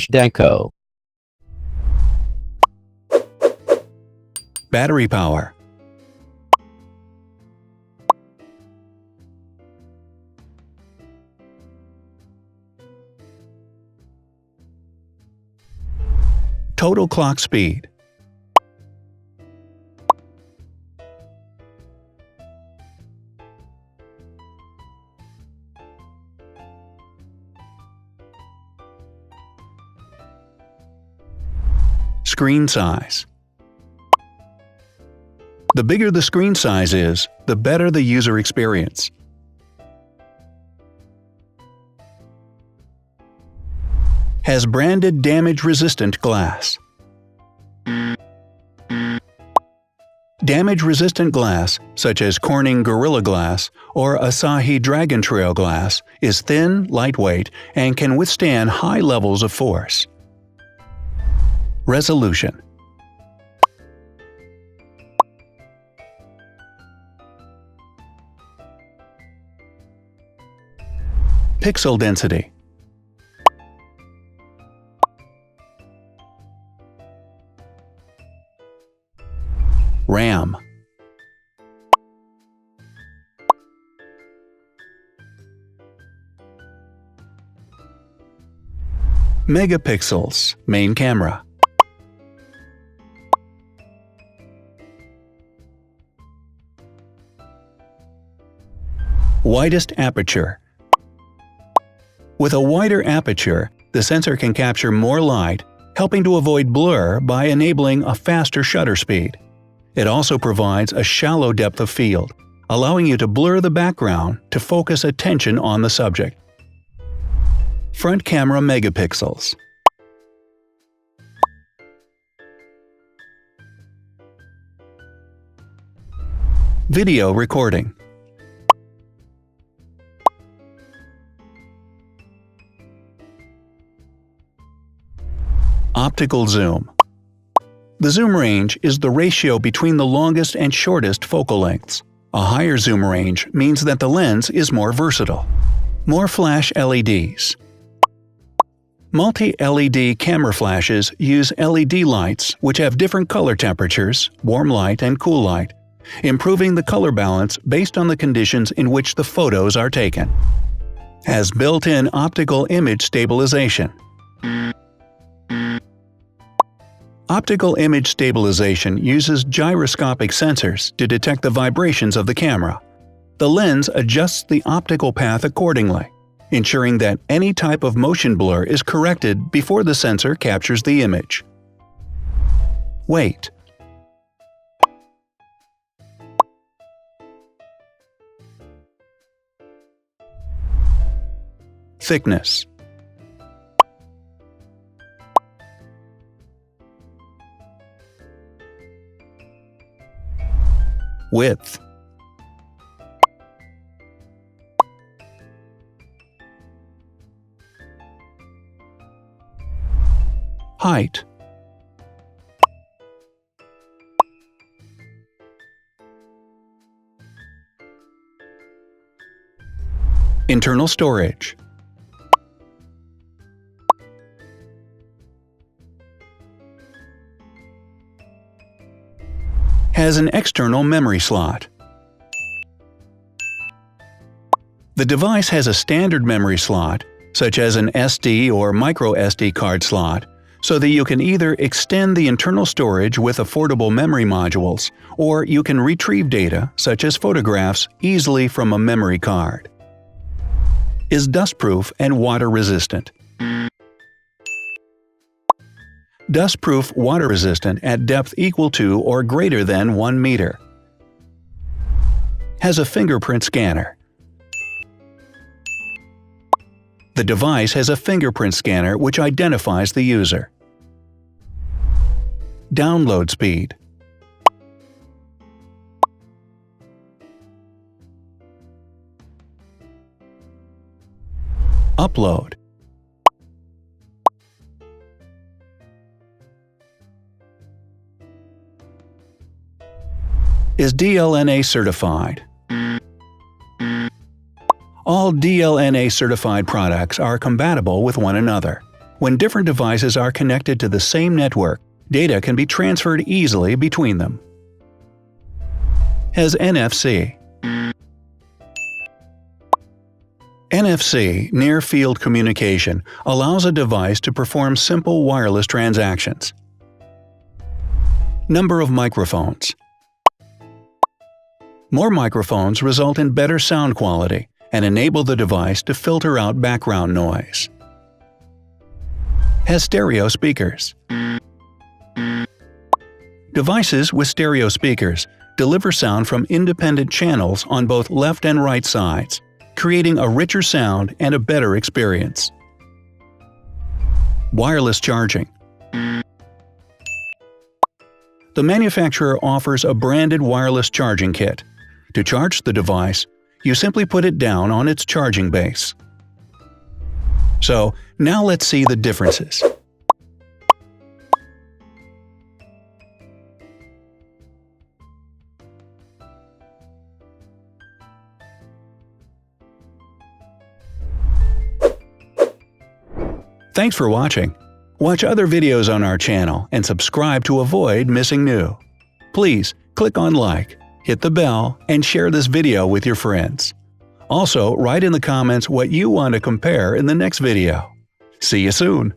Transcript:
Deco. Battery power. Total clock speed. Screen size. The bigger the screen size is, the better the user experience. Has branded damage-resistant glass. Damage-resistant glass, such as Corning Gorilla Glass or Asahi Dragon Trail glass, is thin, lightweight, and can withstand high levels of force. Resolution. Pixel density. RAM. Megapixels, main camera. Widest aperture. With a wider aperture, the sensor can capture more light, helping to avoid blur by enabling a faster shutter speed. It also provides a shallow depth of field, allowing you to blur the background to focus attention on the subject. Front camera megapixels. Video recording. Optical zoom. The zoom range is the ratio between the longest and shortest focal lengths. A higher zoom range means that the lens is more versatile. More flash LEDs. Multi-LED camera flashes use LED lights which have different color temperatures, warm light and cool light, improving the color balance based on the conditions in which the photos are taken. Has built-in optical image stabilization. Optical image stabilization uses gyroscopic sensors to detect the vibrations of the camera. The lens adjusts the optical path accordingly, ensuring that any type of motion blur is corrected before the sensor captures the image. Weight. Thickness. Width. Height. Internal storage. Has an external memory slot. The device has a standard memory slot, such as an SD or micro SD card slot, so that you can either extend the internal storage with affordable memory modules, or you can retrieve data, such as photographs, easily from a memory card. Is dustproof and water-resistant. Dustproof water-resistant at depth equal to or greater than 1 meter. Has a fingerprint scanner. The device has a fingerprint scanner which identifies the user. Download speed. Upload. Is DLNA certified. All DLNA certified products are compatible with one another. When different devices are connected to the same network, data can be transferred easily between them. Has NFC. NFC, Near Field Communication, allows a device to perform simple wireless transactions. Number of microphones. More microphones result in better sound quality and enable the device to filter out background noise. Has stereo speakers. Devices with stereo speakers deliver sound from independent channels on both left and right sides, creating a richer sound and a better experience. Wireless charging. The manufacturer offers a branded wireless charging kit. To charge the device, you simply put it down on its charging base. So, now let's see the differences. Thanks for watching. Watch other videos on our channel and subscribe to avoid missing new. Please click on like, hit the bell, and share this video with your friends. Also, write in the comments what you want to compare in the next video. See you soon!